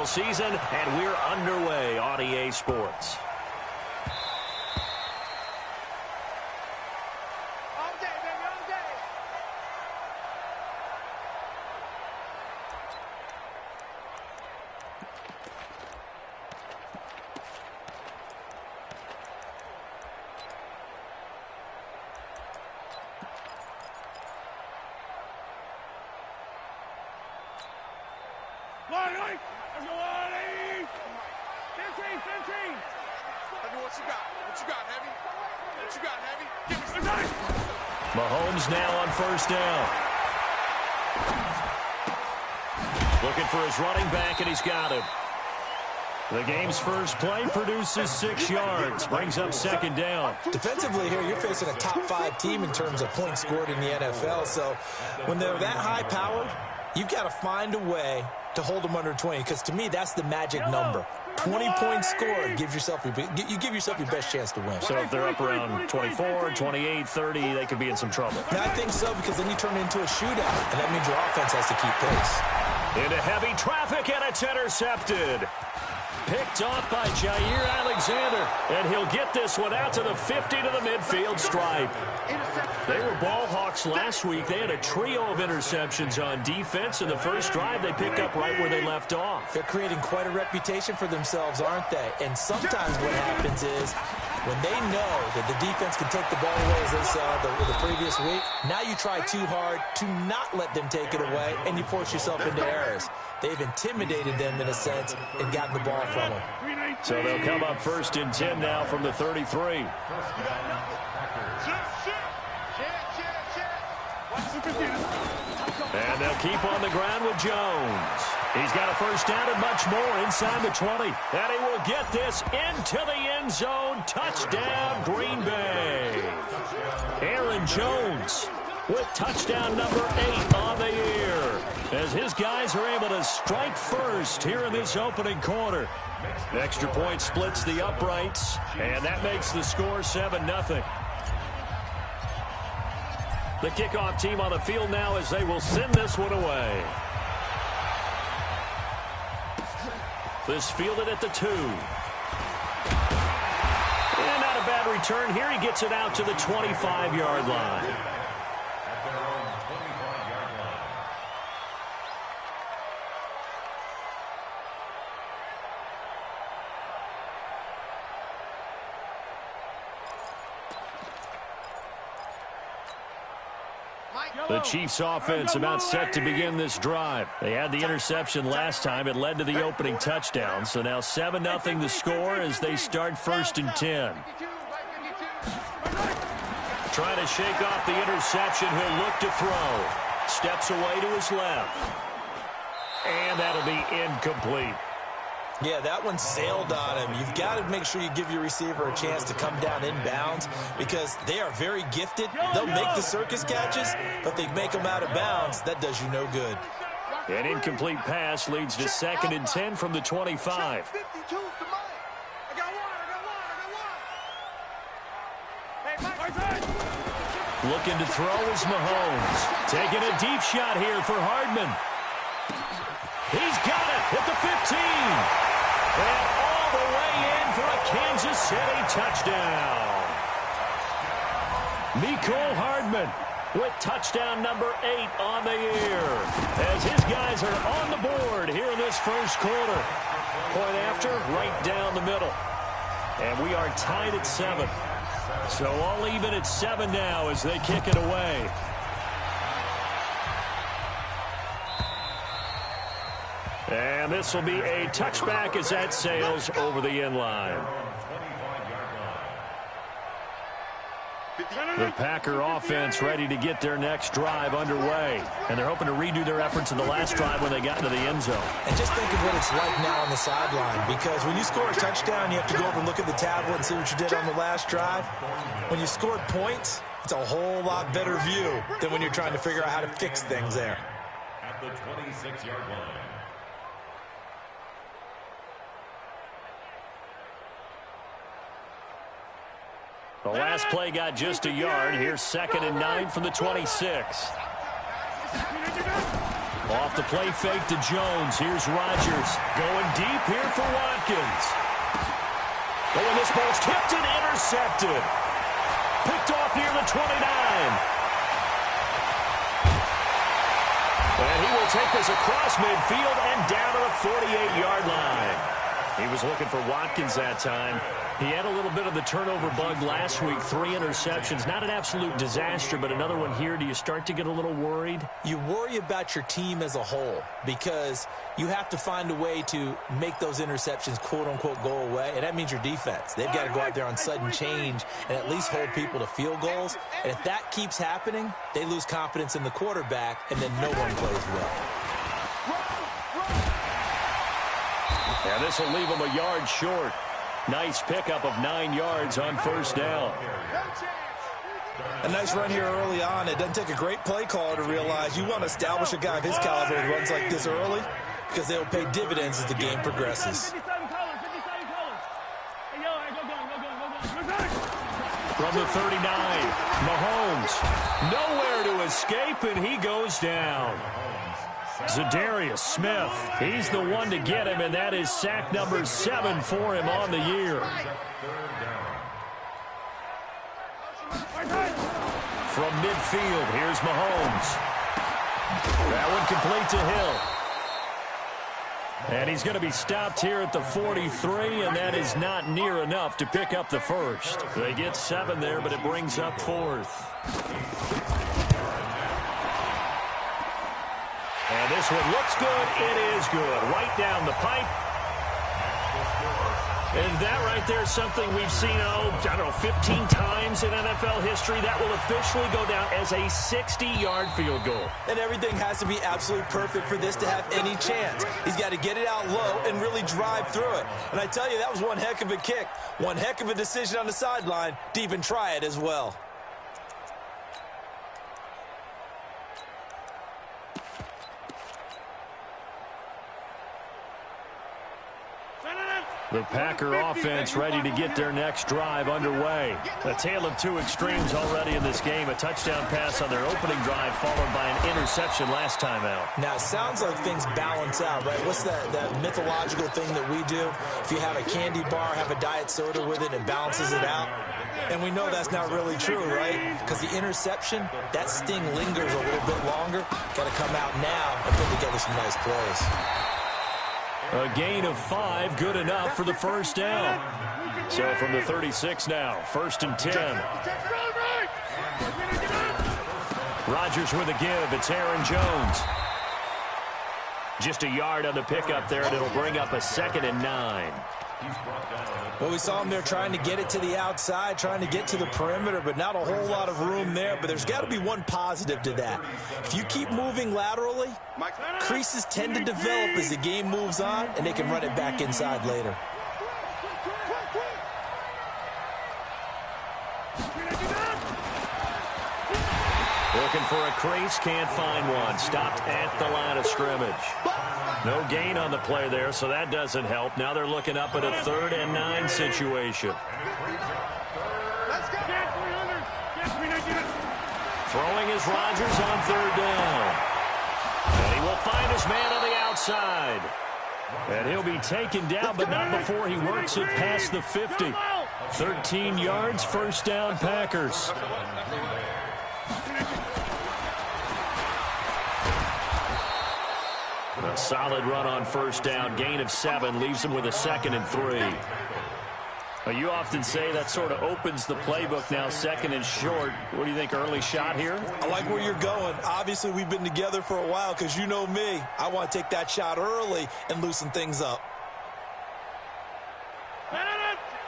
NFL season, and we're underway on EA Sports. Mahomes now on first down. Looking for his running back, and he's got him. The game's first play produces 6 yards, brings up second down. Defensively here, you're facing a top-5 team in terms of points scored in the NFL, so when they're that high-powered, you've got to find a way to hold them under 20, because to me, that's the magic number. 20 points scored, you give yourself your best chance to win. So if they're up around 24, 28, 30, they could be in some trouble. Yeah, I think so, because then you turn it into a shootout, and that means your offense has to keep pace. Into heavy traffic, and it's intercepted. Picked off by Jair Alexander, and he'll get this one out to the 50 to the midfield stripe. They were ball hawks last week. They had a trio of interceptions on defense. In the first drive, they picked up right where they left off. They're creating quite a reputation for themselves, aren't they? And sometimes what happens is when they know that the defense can take the ball away, as they saw the previous week, now you try too hard to not let them take it away, and you force yourself into errors. They've intimidated them, in a sense, and gotten the ball from them. So they'll come up first and 10 now from the 33. And they'll keep on the ground with Jones. He's got a first down and much more inside the 20. And he will get this into the end zone. Touchdown, Green Bay. Aaron Jones with touchdown number 8 on the year, as his guys are able to strike first here in this opening quarter. Extra point splits the uprights, and that makes the score 7-0. The kickoff team on the field now as they will send this one away. This fielded at the 2. And not a bad return here. He gets it out to the 25-yard line. The Chiefs offense about set to begin this drive. They had the interception last time. It led to the opening touchdown. So now 7-0 the score as they start first and 10. Trying to shake off the interception. He'll look to throw. Steps away to his left. And that'll be incomplete. Yeah, that one sailed on him. You've got to make sure you give your receiver a chance to come down inbounds, because they are very gifted. They'll make the circus catches, but they make them out of bounds. That does you no good. An incomplete pass leads to second and 10 from the 25. Looking to throw is Mahomes. Taking a deep shot here for Hardman. He's got it at the 15. And all the way in for a Kansas City touchdown. Mecole Hardman with touchdown number 8 on the year, as his guys are on the board here in this first quarter. Point after, right down the middle. And we are tied at 7. So all even at 7 now as they kick it away. And this will be a touchback as that sails over the end line. The Packer offense ready to get their next drive underway. And they're hoping to redo their efforts in the last drive when they got into the end zone. And just think of what it's like now on the sideline, because when you score a touchdown, you have to go over and look at the tablet and see what you did on the last drive. When you scored points, it's a whole lot better view than when you're trying to figure out how to fix things there. At the 26-yard line. The last play got just a yard. Here's second and 9 from the 26. Off the play fake to Jones. Here's Rodgers. Going deep here for Watkins. Oh, and this ball's tipped and intercepted. Picked off near the 29. And he will take this across midfield and down to the 48-yard line. He was looking for Watkins that time. He had a little bit of the turnover bug last week. 3 interceptions. Not an absolute disaster, but another one here. Do you start to get a little worried? You worry about your team as a whole because you have to find a way to make those interceptions, quote-unquote, go away, and that means your defense. They've got to go out there on sudden change and at least hold people to field goals. And if that keeps happening, they lose confidence in the quarterback, and then no one plays well. And this will leave him a yard short. Nice pickup of 9 yards on first down. A nice run here early on. It doesn't take a great play caller to realize you want to establish a guy of his caliber who runs like this early because they'll pay dividends as the game progresses. From the 39, Mahomes nowhere to escape, and he goes down. Zadarius Smith, he's the one to get him, and that is sack number 7 for him on the year. From midfield, here's Mahomes. That one complete to Hill. And he's going to be stopped here at the 43, and that is not near enough to pick up the first. They get 7 there, but it brings up 4th. And this one looks good. It is good. Right down the pipe. And that right there is something we've seen, I don't know, 15 times in NFL history. That will officially go down as a 60-yard field goal. And everything has to be absolutely perfect for this to have any chance. He's got to get it out low and really drive through it. And I tell you, that was one heck of a kick. One heck of a decision on the sideline to even try it as well. The Packer offense ready to get their next drive underway. A tale of 2 extremes already in this game. A touchdown pass on their opening drive followed by an interception last time out. Now, it sounds like things balance out, right? What's that mythological thing that we do? If you have a candy bar, have a diet soda with it, it balances it out. And we know that's not really true, right? Because the interception, that sting lingers a little bit longer. Got to come out now and put together some nice plays. A gain of 5, good enough for the first down. So from the 36 now, 1st and 10. Rodgers with a give. It's Aaron Jones. Just a yard on the pickup there, and it'll bring up a 2nd and 9. Well, we saw him there trying to get it to the outside, trying to get to the perimeter, but not a whole lot of room there. But there's got to be one positive to that. If you keep moving laterally, creases tend to develop as the game moves on, and they can run it back inside later. Looking for a crease, can't find one. Stopped at the line of scrimmage. No gain on the play there, so that doesn't help. Now they're looking up at a 3rd and 9 situation. Throwing is Rodgers on 3rd down. And he will find his man on the outside. And he'll be taken down, but not before he works it past the 50. 13 yards, 1st down Packers. A solid run on 1st down. Gain of 7 leaves him with a 2nd and 3. Well, you often say that sort of opens the playbook now, 2nd and short. What do you think, early shot here? I like where you're going. Obviously, we've been together for a while because you know me. I want to take that shot early and loosen things up.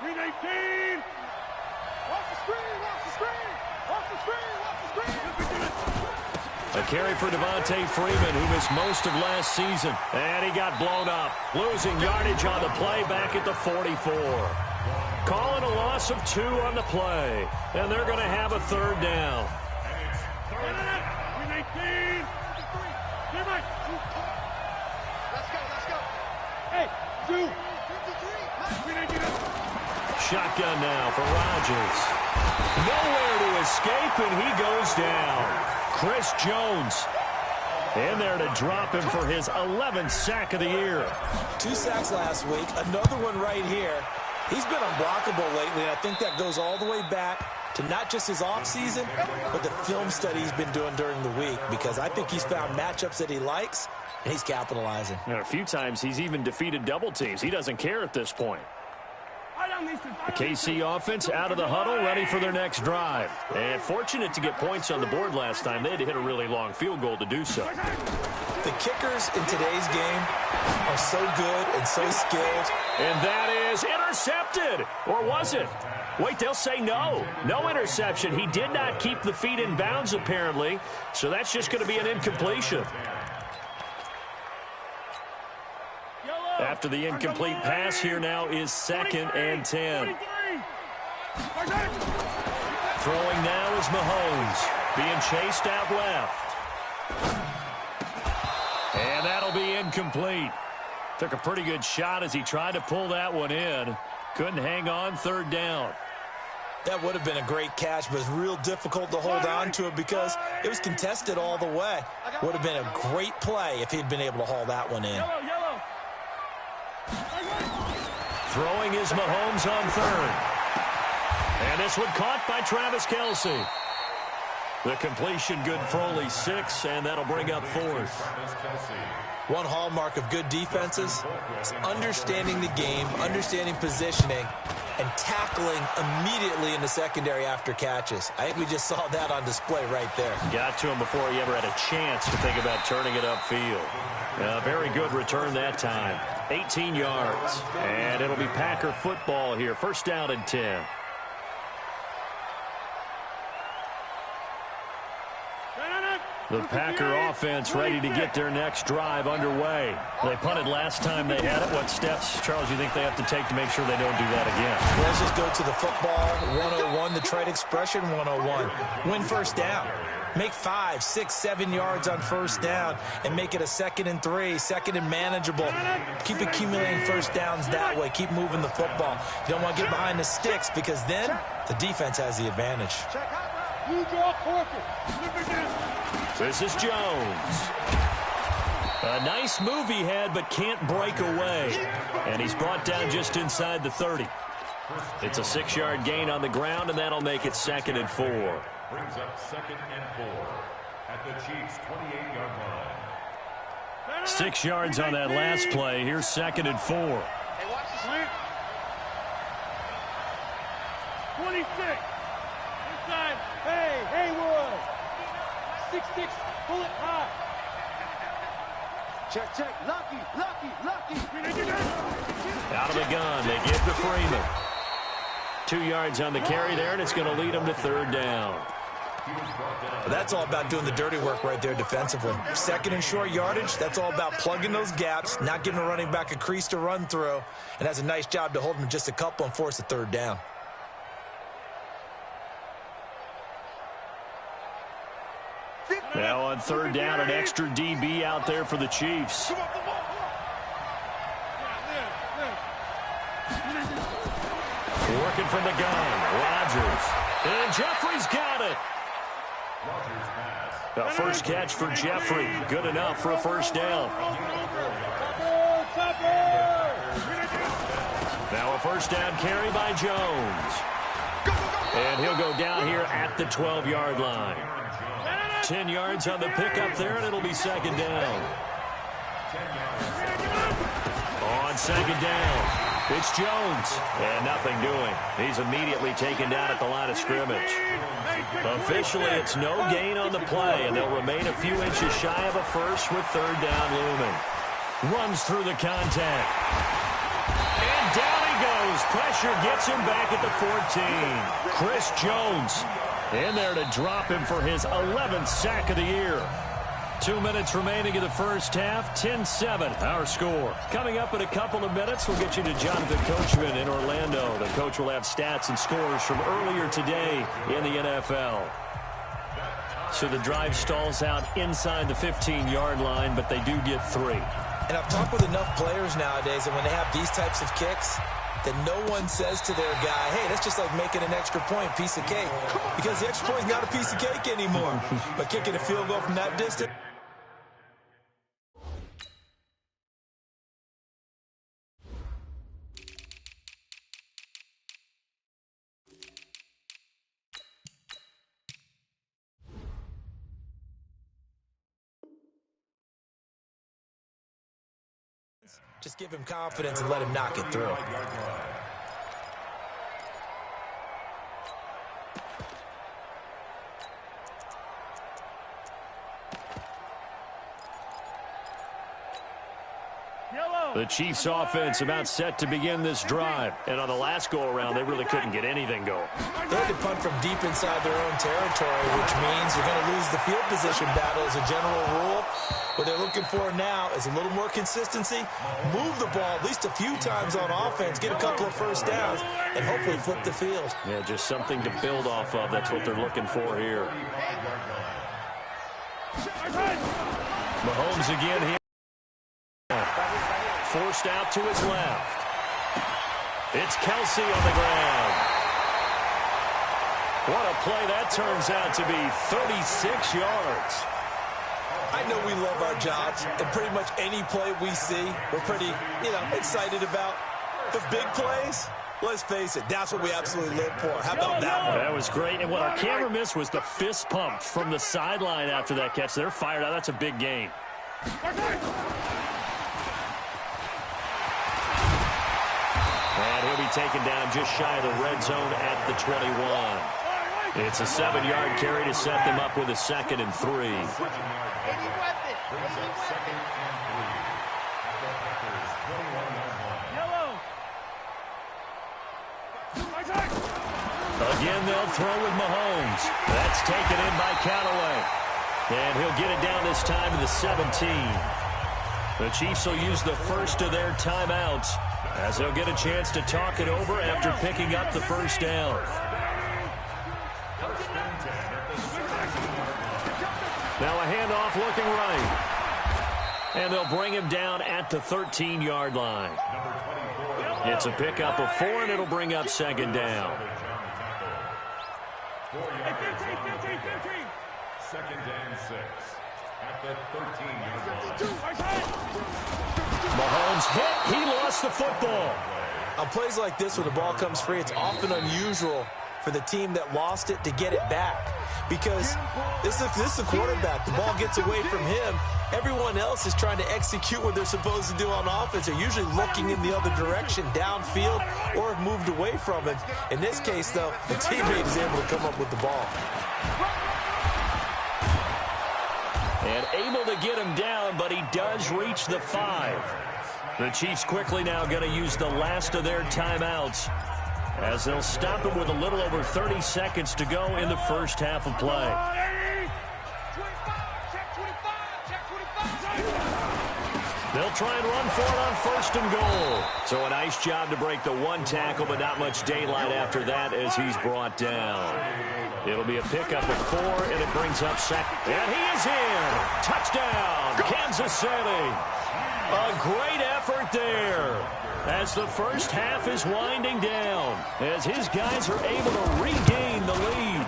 319. Watch the screen, watch the screen, watch the screen, watch the screen. A carry for Devontae Freeman, who missed most of last season. And he got blown up. Losing yardage on the play back at the 44. Calling a loss of 2 on the play. And they're going to have a 3rd down. 319. Let's go. Hey, 2. Shotgun now for Rodgers. Nowhere to escape, and he goes down. Chris Jones. In there to drop him for his 11th sack of the year. 2 sacks last week, another one right here. He's been unblockable lately, and I think that goes all the way back to not just his offseason, but the film study he's been doing during the week, because I think he's found matchups that he likes, and he's capitalizing. And a few times he's even defeated double teams. He doesn't care at this point. The KC offense out of the huddle, ready for their next drive. And fortunate to get points on the board last time. They had to hit a really long field goal to do so. The kickers in today's game are so good and so skilled. And that is intercepted. Or was it? Wait, they'll say no. No interception. He did not keep the feet in bounds, apparently. So that's just going to be an incompletion. After the incomplete pass, here now is 2nd and 10. Throwing now is Mahomes, being chased out left. And that'll be incomplete. Took a pretty good shot as he tried to pull that one in. Couldn't hang on, 3rd down. That would have been a great catch, but it's real difficult to hold on to it because it was contested all the way. Would have been a great play if he'd been able to haul that one in. Throwing is Mahomes on 3rd. And this one caught by Travis Kelce. The completion good for only 6, and that'll bring up 4th. One hallmark of good defenses is understanding the game, understanding positioning, and tackling immediately in the secondary after catches. I think we just saw that on display right there. Got to him before he ever had a chance to think about turning it upfield. Very good return that time. 18 yards. And it'll be Packer football here. 1st down and 10. The Packer offense ready to get their next drive underway. They punted last time they had it. What steps, Charles, you think they have to take to make sure they don't do that again? Well, let's just go to the football 101, the trade expression 101. Win 1st down. Make 5, 6, 7 yards on 1st down and make it a 2nd and 3, 2nd and manageable. Keep accumulating 1st downs that way. Keep moving the football. You don't want to get behind the sticks because then the defense has the advantage. This is Jones. A nice move he had, but can't break away. And he's brought down just inside the 30. It's a 6-yard gain on the ground, and that'll make it 2nd and 4. Brings up 2nd and 4 at the Chiefs' 28-yard line. 6 yards on that last play. Here's 2nd and 4. Hey, watch the slant. 26. Inside. Hey, Haywood. 6-6. Pull it high. Check, check. Lucky. Out of the gun. They give to Freeman. 2 yards on the carry there, and it's going to lead them to 3rd down. That's all about doing the dirty work right there defensively. 2nd and short yardage, that's all about plugging those gaps, not giving a running back a crease to run through, and has a nice job to hold him just a couple and force a 3rd down. Now on 3rd down, an extra DB out there for the Chiefs. Working from the gun, Rodgers. And Jeffrey's got it. The first catch for Jeffrey. Good enough for a 1st down. Now a 1st down carry by Jones. And he'll go down here at the 12-yard line. 10 yards on the pickup there, and it'll be 2nd down. On 2nd down. It's Jones, and nothing doing. He's immediately taken down at the line of scrimmage. Officially, it's no gain on the play, and they'll remain a few inches shy of a 1st with 3rd down looming. Runs through the contact. And down he goes. Pressure gets him back at the 14. Chris Jones in there to drop him for his 11th sack of the year. 2 minutes remaining in the 1st half. 10-7, our score. Coming up in a couple of minutes, we'll get you to Jonathan Coachman in Orlando. The coach will have stats and scores from earlier today in the NFL. So the drive stalls out inside the 15-yard line, but they do get 3. And I've talked with enough players nowadays that when they have these types of kicks, that no one says to their guy, hey, that's just like making an extra point, piece of cake. Because the extra point is not a piece of cake anymore. But kicking a field goal from that distance, Just give him confidence and let him knock it through. The Chiefs offense about set to begin this drive. And on the last go-around, they really couldn't get anything going. They had to punt from deep inside their own territory, which means you're going to lose the field position battle as a general rule. What they're looking for now is a little more consistency, move the ball at least a few times on offense, get a couple of first downs, and hopefully flip the field. Yeah, just something to build off of. That's what they're looking for here. Mahomes again here. Forced out to his left. It's Kelsey on the ground. What a play that turns out to be, 36 yards. I know we love our jobs, and pretty much any play we see, we're pretty, excited about. The big plays, let's face it, that's what we absolutely live for. How about that one? That was great, and what our camera missed was the fist pump from the sideline after that catch. They're fired out. That's a big gain. And he'll be taken down just shy of the red zone at the 21. It's a 7-yard carry to set them up with a 2nd and 3. Again, they'll throw with Mahomes. That's taken in by Callaway. And he'll get it down this time to the 17. The Chiefs will use the first of their timeouts as they'll get a chance to talk it over after picking up the first down. Now a handoff looking right. And they'll bring him down at the 13-yard line. It's a pickup of 4, and it'll bring up 2nd down. 2nd and 6 at the 13-yard line. Mahomes hit. He lost the football. On plays like this where the ball comes free, it's often unusual for the team that lost it to get it back. Because this is the quarterback. The ball gets away from him. Everyone else is trying to execute what they're supposed to do on offense. They're usually looking in the other direction, downfield, or have moved away from it. In this case, though, the teammate is able to come up with the ball. And able to get him down, but he does reach the 5. The Chiefs quickly now going to use the last of their timeouts as they'll stop it with a little over 30 seconds to go in the first half of play. They'll try and run for it on 1st and goal. So a nice job to break the 1 tackle, but not much daylight after that as he's brought down. It'll be a pickup of 4, and it brings up 2nd. And he is in. Touchdown, Kansas City. A great effort there as the first half is winding down, as his guys are able to regain the lead.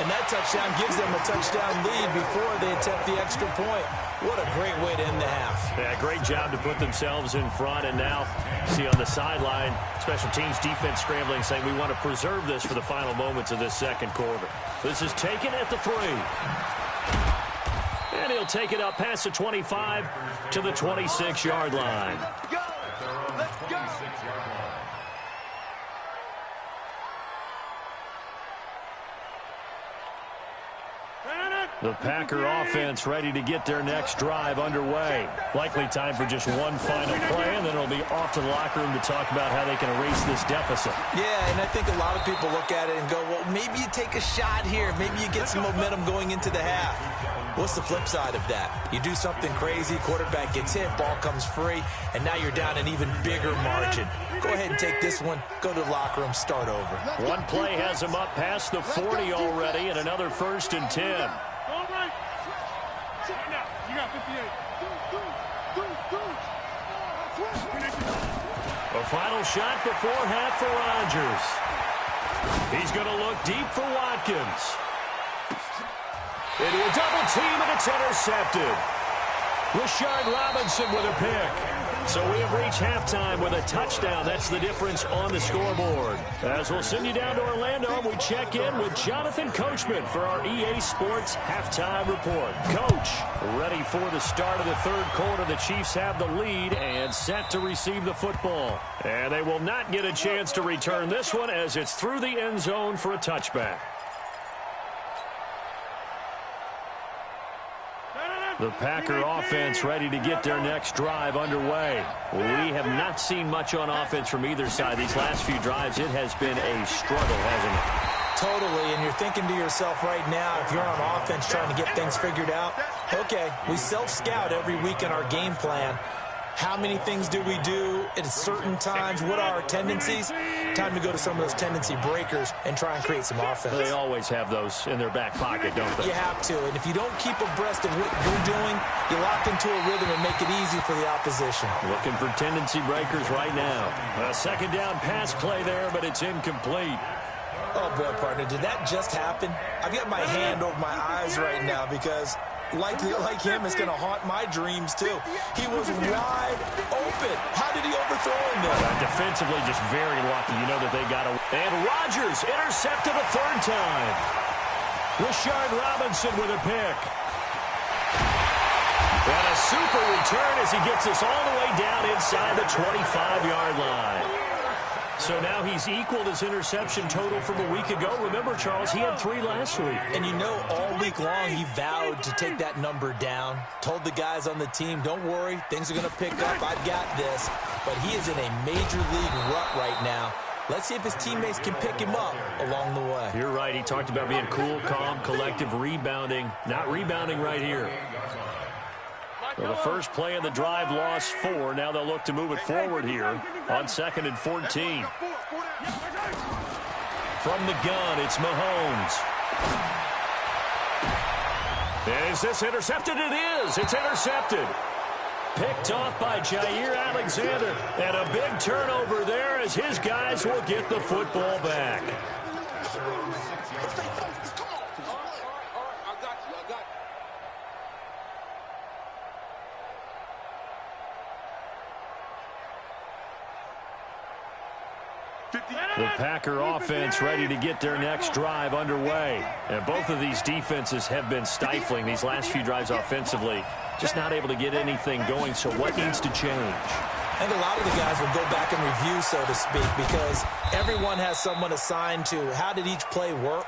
And that touchdown gives them a touchdown lead before they attempt the extra point. What a great way to end the half. Yeah, great job to put themselves in front. And now, see on the sideline, special teams defense scrambling, saying we want to preserve this for the final moments of this 2nd quarter. This is taken at the 3. And he'll take it up past the 25 to the 26-yard line. Let's go. The Packer offense ready to get their next drive underway. Likely time for just one final play, and then it'll be off to the locker room to talk about how they can erase this deficit. Yeah, and I think a lot of people look at it and go, well, maybe you take a shot here. Maybe you get some momentum going into the half. What's the flip side of that? You do something crazy, quarterback gets hit, ball comes free, and now you're down an even bigger margin. Go ahead and take this one, go to the locker room, start over. One play has him up past the 40 already, and another 1st and 10. You got 58. A final shot before half for Rodgers. He's going to look deep for Watkins. Into a double team, and it's intercepted. Rashard Robinson with a pick. So we have reached halftime with a touchdown. That's the difference on the scoreboard. As we'll send you down to Orlando, we check in with Jonathan Coachman for our EA Sports Halftime Report. Coach, ready for the start of the third quarter. The Chiefs have the lead and set to receive the football. And they will not get a chance to return this one as it's through the end zone for a touchback. The Packer offense ready to get their next drive underway. We have not seen much on offense from either side. These last few drives, it has been a struggle, hasn't it? Totally, and you're thinking to yourself right now, if you're on offense trying to get things figured out, okay, we self-scout every week in our game plan. How many things do we do at certain times? What are our tendencies? Time to go to some of those tendency breakers and try and create some offense. They always have those in their back pocket, don't they? You have to, and if you don't keep abreast of what you're doing, you lock into a rhythm and make it easy for the opposition. Looking for tendency breakers right now. A second down pass play there, but it's incomplete. Oh, boy, partner, did that just happen? I've got my hand over my eyes right now because like him, it's going to haunt my dreams, too. He was wide open. How did he overthrow him there? Defensively, just very lucky. You know that they got a... And Rodgers intercepted a third time. Rashard Robinson with a pick. And a super return as he gets us all the way down inside the 25-yard line. So now he's equaled his interception total from a week ago. Remember, Charles, he had 3 last week. And you know, all week long he vowed to take that number down. Told the guys on the team, don't worry, things are going to pick up. I've got this. But he is in a major league rut right now. Let's see if his teammates can pick him up along the way. You're right. He talked about being cool, calm, collective, rebounding. Not rebounding right here. So the first play of the drive lost 4. Now they'll look to move it forward here on 2nd and 14. From the gun, it's Mahomes. And is this intercepted? It is. It's intercepted. Picked off by Jair Alexander. And a big turnover there as his guys will get the football back. The Packer offense ready to get their next drive underway. And both of these defenses have been stifling these last few drives offensively. Just not able to get anything going, so what needs to change? I think a lot of the guys will go back and review, so to speak, because everyone has someone assigned to how did each play work.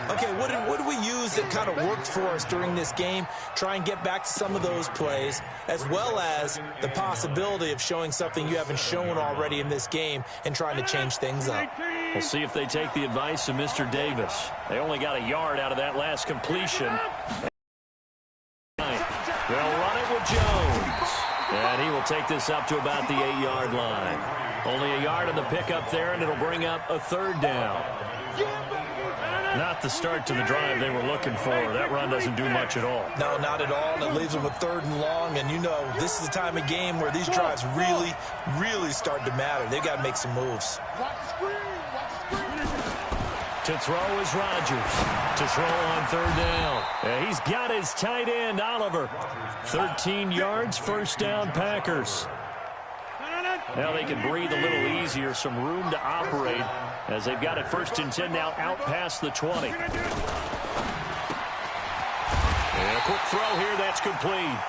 Okay, what did we use that kind of worked for us during this game? Try and get back to some of those plays, as well as the possibility of showing something you haven't shown already in this game and trying to change things up. We'll see if they take the advice of Mr. Davis. They only got a yard out of that last completion. They'll run it with Jones. And he will take this up to about the 8-yard line. Only a yard on the pickup there, and it'll bring up a third down. Not the start to the drive they were looking for. That run doesn't do much at all. No, not at all, and it leaves them with 3rd and long. And you know, this is the time of game where these drives really, really start to matter. They've got to make some moves. To throw is Rodgers. To throw on 3rd down. And he's got his tight end, Oliver. 13 yards, first down, Packers. Now they can breathe a little easier, some room to operate as they've got it 1st and 10 now out past the 20. And a quick throw here, that's complete.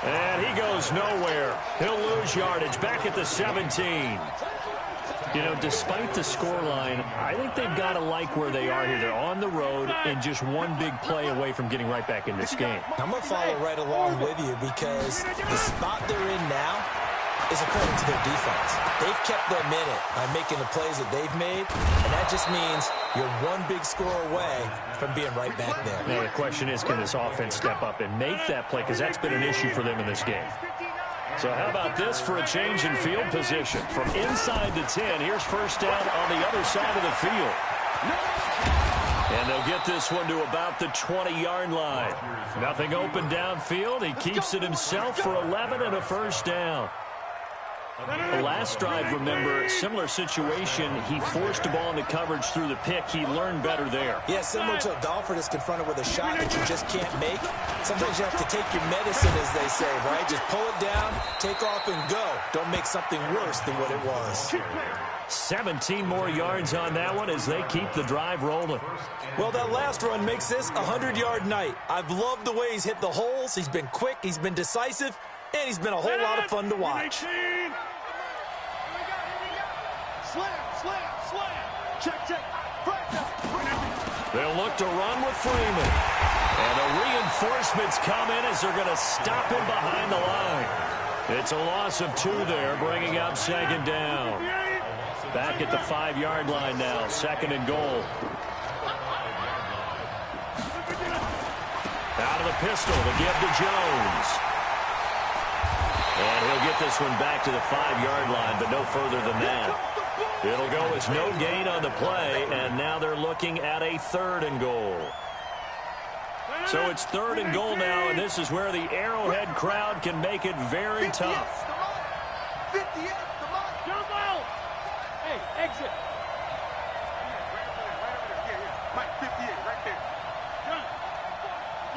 And he goes nowhere. He'll lose yardage back at the 17. You know, despite the scoreline, I think they've got to like where they are here. They're on the road and just one big play away from getting right back in this game. I'm going to follow right along with you because the spot they're in now is according to their defense. They've kept them in it by making the plays that they've made, and that just means you're one big score away from being right back there. Now, the question is, can this offense step up and make that play? Because that's been an issue for them in this game. So how about this for a change in field position? From inside the 10, here's first down on the other side of the field. And they'll get this one to about the 20-yard line. Nothing open downfield. He keeps it himself for 11 and a first down. The last drive, remember, similar situation. He forced the ball into coverage through the pick. He learned better there. Yeah, similar to a golfer that's confronted with a shot that you just can't make. Sometimes you have to take your medicine, as they say, right? Just pull it down, take off, and go. Don't make something worse than what it was. 17 more yards on that one as they keep the drive rolling. Well, that last run makes this a 100-yard night. I've loved the way he's hit the holes. He's been quick, he's been decisive, and he's been a whole lot of fun to watch. They'll look to run with Freeman. And the reinforcements come in as they're going to stop him behind the line. It's a loss of 2 there, bringing up second down. Back at the 5-yard line now, second and goal. Out of the pistol to give to Jones. And he'll get this one back to the 5-yard line, but no further than that. It'll go as no gain on the play, and now they're looking at a 3rd and goal. So it's 3rd and goal now, and this is where the Arrowhead crowd can make it very tough. 58, come on. Jump out. Hey, exit. Mike, 58, right there. Jump.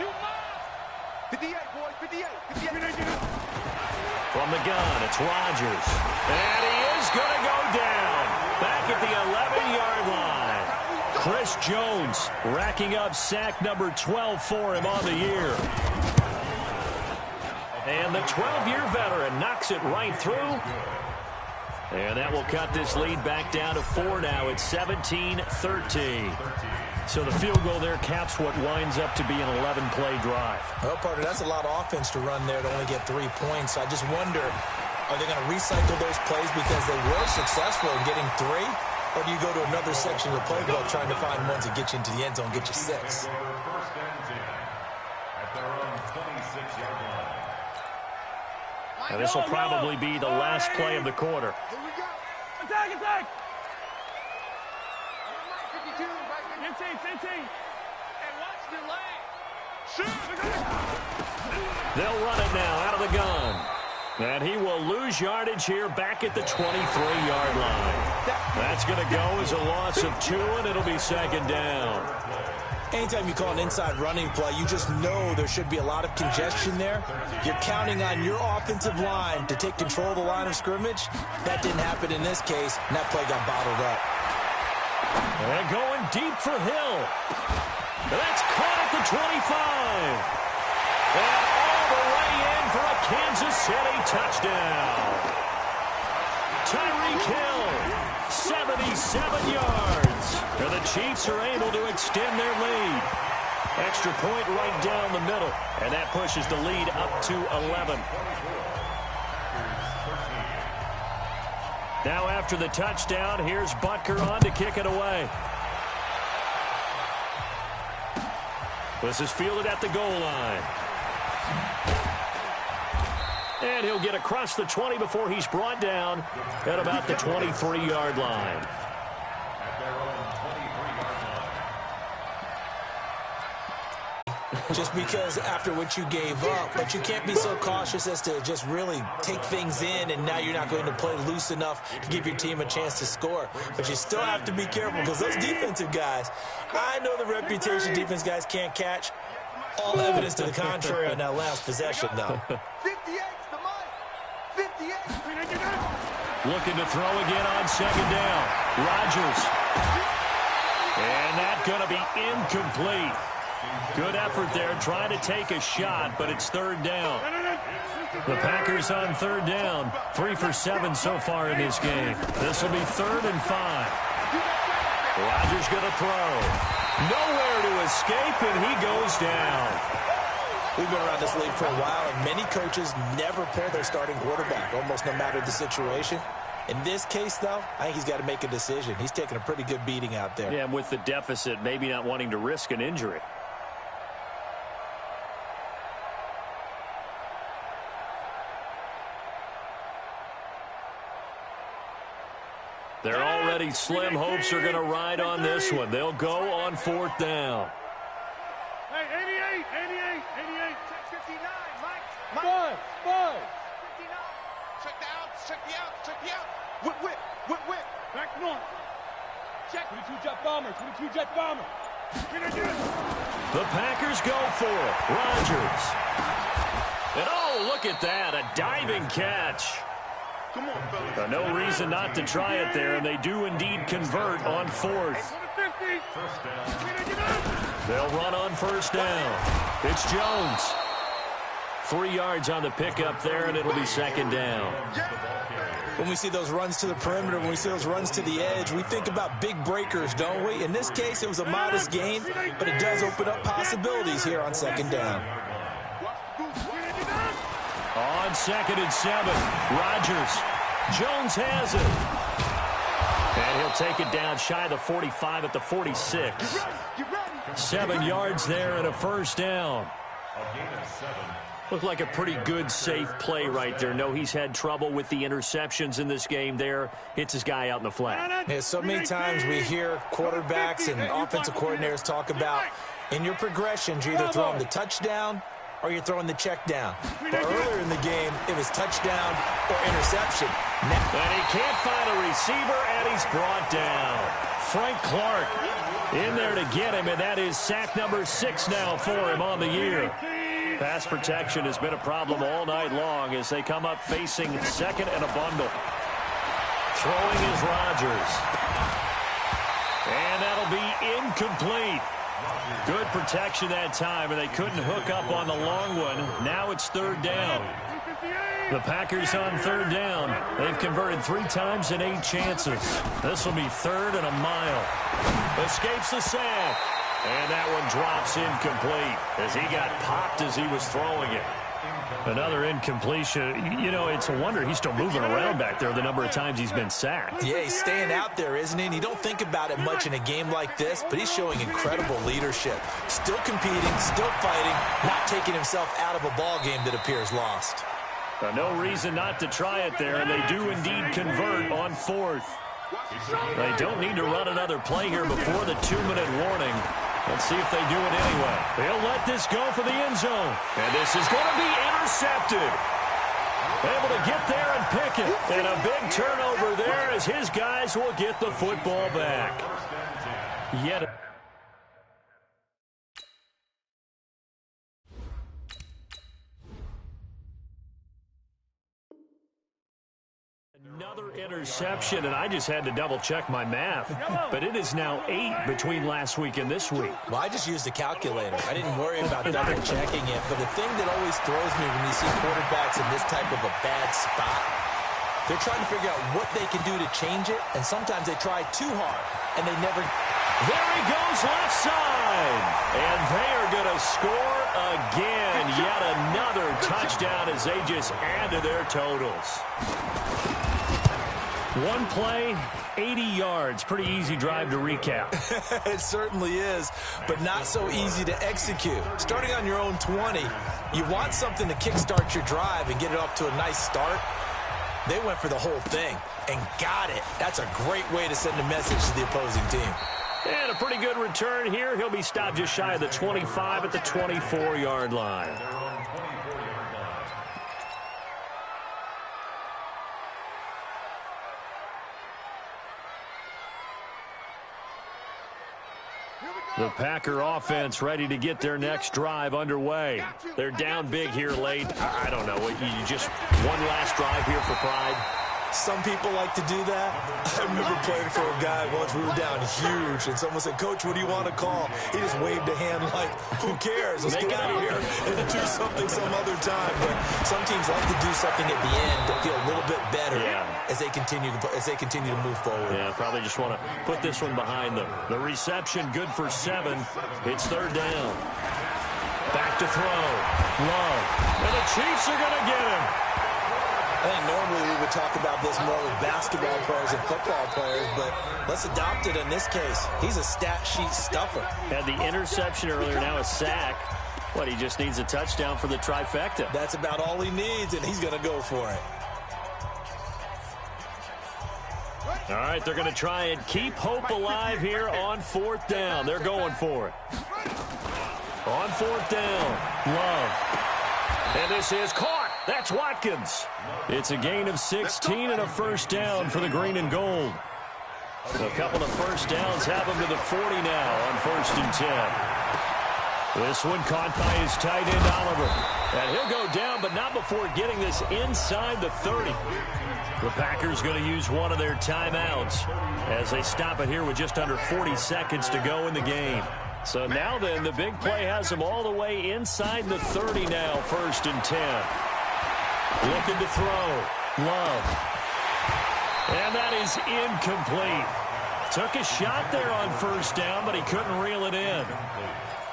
You move. 58, boys, 58. 58. From the gun, it's Rodgers. And he is going to go down. Back at the 11-yard line. Chris Jones racking up sack number 12 for him on the year. And the 12-year veteran knocks it right through. And that will cut this lead back down to 4 now. It's 17-13. So the field goal there caps what winds up to be an 11-play drive. Well, partner, that's a lot of offense to run there to only get 3 points. I just wonder, are they going to recycle those plays because they were successful in getting 3? Or do you go to another section of the playbook trying to find ones that get you into the end zone, get you 6? Now this will probably be the last play of the quarter. Here we go. Attack, attack. 52, right there. 10. And watch the lane. Shoot. They'll run it now out of the gun. And he will lose yardage here back at the 23-yard line. That's going to go as a loss of 2, and it'll be second down. Anytime you call an inside running play, you just know there should be a lot of congestion there. You're counting on your offensive line to take control of the line of scrimmage. That didn't happen in this case, and that play got bottled up. And going deep for Hill. That's caught at the 25. And all the way in for a Kansas City touchdown. Tyreek Hill, 77 yards. And the Chiefs are able to extend their lead. Extra point right down the middle. And that pushes the lead up to 11. Now after the touchdown, here's Butker on to kick it away. This is fielded at the goal line. And he'll get across the 20 before he's brought down at about the 23-yard line. Just because after what you gave up, but you can't be so cautious as to just really take things in, and now you're not going to play loose enough to give your team a chance to score. But you still have to be careful because those defensive guys, I know the reputation defense guys can't catch. All evidence to the contrary on that last possession, though. 58's the money. 58. Looking to throw again on second down. Rodgers. And that's going to be incomplete. Good effort there, trying to take a shot, but it's third down. The Packers on third down. 3 for 7 so far in this game. This will be 3rd and 5. Rodgers going to throw. Nowhere to escape, and he goes down. We've been around this league for a while, and many coaches never pull their starting quarterback, almost no matter the situation. In this case, though, I think he's got to make a decision. He's taking a pretty good beating out there. Yeah, and with the deficit, maybe not wanting to risk an injury. They're already slim. Hopes are going to ride on this one. They'll go on 4th down. Hey, 88. 59, Mike. 59. Check Check me out. Check me out. Whip. Back north. Check. 22 jet bomber. 22 jet bomber. The Packers go for it. Rodgers. And oh, look at that. A diving catch. Come on, fellas. No reason not to try it there, and they do indeed convert on fourth. They'll run on first down. It's Jones. 3 yards on the pickup there, and it'll be second down. When we see those runs to the perimeter, when we see those runs to the edge, we think about big breakers, don't we? In this case, it was a modest gain, but it does open up possibilities here on second down. On 2nd and 7, Rodgers. Jones has it. And he'll take it down shy of the 45 at the 46. 7 yards there and a first down. Looked like a pretty good, safe play right there. No, he's had trouble with the interceptions in this game there. Hits his guy out in the flat. Yeah, so many times we hear quarterbacks and offensive coordinators talk about in your progressions, you're either throwing the touchdown or you're throwing the check down. But earlier in the game, it was touchdown or interception. And he can't find a receiver, and he's brought down. Frank Clark in there to get him, and that is sack number 6 now for him on the year. Pass protection has been a problem all night long as they come up facing second and a bundle. Throwing is Rodgers. And that'll be incomplete. Good protection that time, and they couldn't hook up on the long one. Now it's third down. The Packers on third down. They've converted 3 times in 8 chances. This will be third and a mile. Escapes the sack. And that one drops incomplete as he got popped as he was throwing it. Another incompletion. You know, it's a wonder he's still moving around back there the number of times he's been sacked. Yeah, he's staying out there, isn't he? And you don't think about it much in a game like this, but he's showing incredible leadership. Still competing, still fighting, not taking himself out of a ball game that appears lost. No reason not to try it there, and they do indeed convert on fourth. They don't need to run another play here before the 2-minute warning. Let's see if they do it anyway. They'll let this go for the end zone. And this is going to be intercepted. Able to get there and pick it. And a big turnover there as his guys will get the football back. Yet another interception, and I just had to double-check my math. But it is now 8 between last week and this week. Well, I just used a calculator. I didn't worry about double-checking it. But the thing that always throws me when you see quarterbacks in this type of a bad spot, they're trying to figure out what they can do to change it, and sometimes they try too hard, and they never... There he goes left side. And they are going to score again. Yet another touchdown as they just add to their totals. One play, 80 yards. Pretty easy drive to recap. It certainly is, but not so easy to execute. Starting on your own 20, you want something to kickstart your drive and get it off to a nice start. They went for the whole thing and got it. That's a great way to send a message to the opposing team. And a pretty good return here. He'll be stopped just shy of the 25 at the 24-yard line. The Packer offense ready to get their next drive underway. They're down big here late. I don't know. You just one last drive here for pride? Some people like to do that. I remember playing for a guy once. We were down huge, and someone said, "Coach, what do you want to call?" He just waved a hand like, who cares? Let's get out of here and do something some other time. But some teams like to do something at the end to feel a little bit better as they continue to move forward. Yeah, probably just want to put this one behind them. The reception good for 7. It's third down. Back to throw. Love. And the Chiefs are going to get him. I think normally we would talk about this more with basketball players and football players, but let's adopt it in this case. He's a stat sheet stuffer. Had the interception earlier, now a sack. What, he just needs a touchdown for the trifecta. That's about all he needs, and he's going to go for it. All right, they're going to try and keep hope alive here on fourth down. They're going for it. On fourth down, Love. And this is caught. That's Watkins. It's a gain of 16 and a first down for the green and gold. A couple of first downs have him to the 40 now on 1st and 10. This one caught by his tight end, Oliver. And he'll go down, but not before getting this inside the 30. The Packers going to use one of their timeouts as they stop it here with just under 40 seconds to go in the game. So now then, the big play has them all the way inside the 30 now, 1st and 10. Looking to throw. Love. And that is incomplete. Took a shot there on 1st down, but he couldn't reel it in.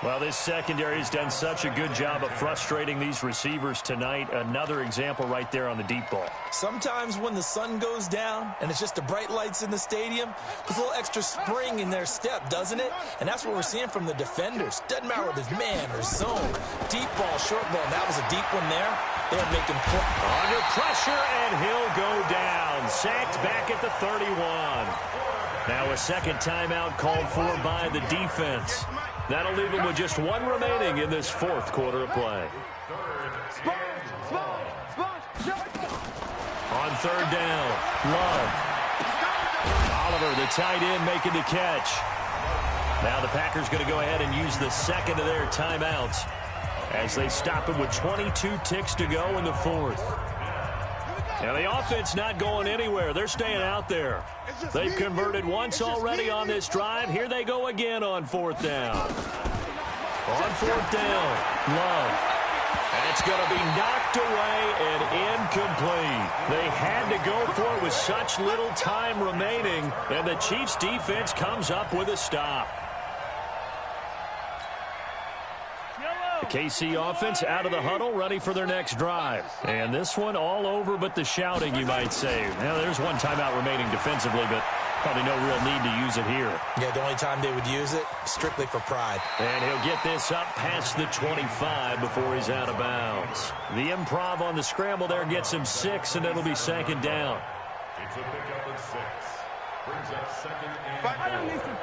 Well, this secondary has done such a good job of frustrating these receivers tonight. Another example right there on the deep ball. Sometimes when the sun goes down and it's just the bright lights in the stadium, there's a little extra spring in their step, doesn't it? And that's what we're seeing from the defenders. Doesn't matter whether it's man or zone. Deep ball, short ball. That was a deep one there. They're making plays. Under pressure, and he'll go down. Sacked back at the 31. Now a second timeout called for by the defense. That'll leave him with just one remaining in this 4th quarter of play. On 3rd down, Love. Oliver, the tight end, making the catch. Now the Packers going to go ahead and use the second of their timeouts as they stop him with 22 ticks to go in the 4th. Now the offense not going anywhere. They're staying out there. They've converted once already on this drive. Here they go again on 4th down. On 4th down, Love. And it's going to be knocked away and incomplete. They had to go for it with such little time remaining, and the Chiefs defense comes up with a stop. The KC offense out of the huddle, ready for their next drive. And this one all over but the shouting, you might say. Now, there's one timeout remaining defensively, but probably no real need to use it here. Yeah, the only time they would use it, strictly for pride. And he'll get this up past the 25 before he's out of bounds. The improv on the scramble there gets him 6, and it'll be 2nd down. It's a pickup at 6. Brings up 2nd and 4. I don't need to.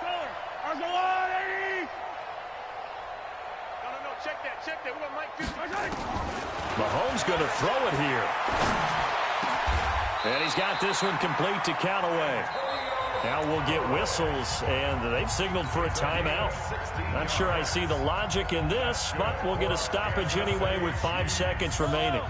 Color. Ours go on, 80. No. Check that. We got Mike 50. Mahomes going to throw it here. And he's got this one complete to Callaway. Now we'll get whistles, and they've signaled for a timeout. Not sure I see the logic in this, but we'll get a stoppage anyway with 5 seconds remaining.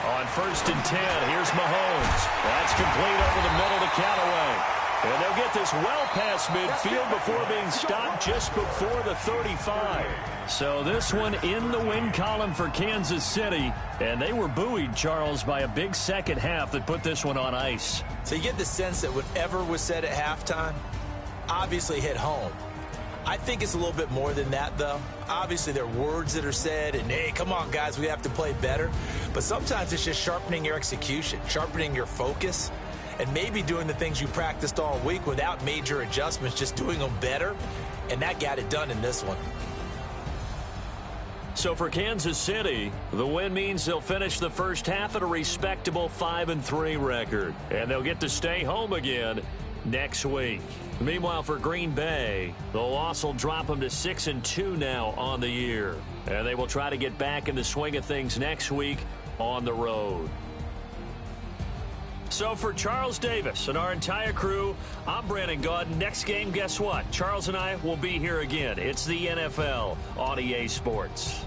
On 1st and 10, here's Mahomes. That's complete over the middle to Callaway. And they'll get this well past midfield before being stopped just before the 35. So this one in the win column for Kansas City. And they were buoyed, Charles, by a big second half that put this one on ice. So you get the sense that whatever was said at halftime obviously hit home. I think it's a little bit more than that, though. Obviously, there are words that are said, and, hey, come on, guys, we have to play better. But sometimes it's just sharpening your execution, sharpening your focus, and maybe doing the things you practiced all week without major adjustments, just doing them better. And that got it done in this one. So for Kansas City, the win means they'll finish the first half at a respectable 5-3 record. And they'll get to stay home again next week. Meanwhile, for Green Bay, the loss will drop them to 6-2 now on the year. And they will try to get back in the swing of things next week on the road. So for Charles Davis and our entire crew, I'm Brandon Gaudin. Next game, guess what? Charles and I will be here again. It's the NFL on EA Sports.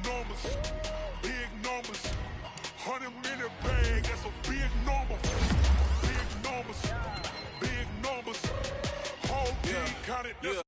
numbers. Big numbers. 100 in the bag, that's a big number. Big numbers. Big numbers. Whole team counted, that's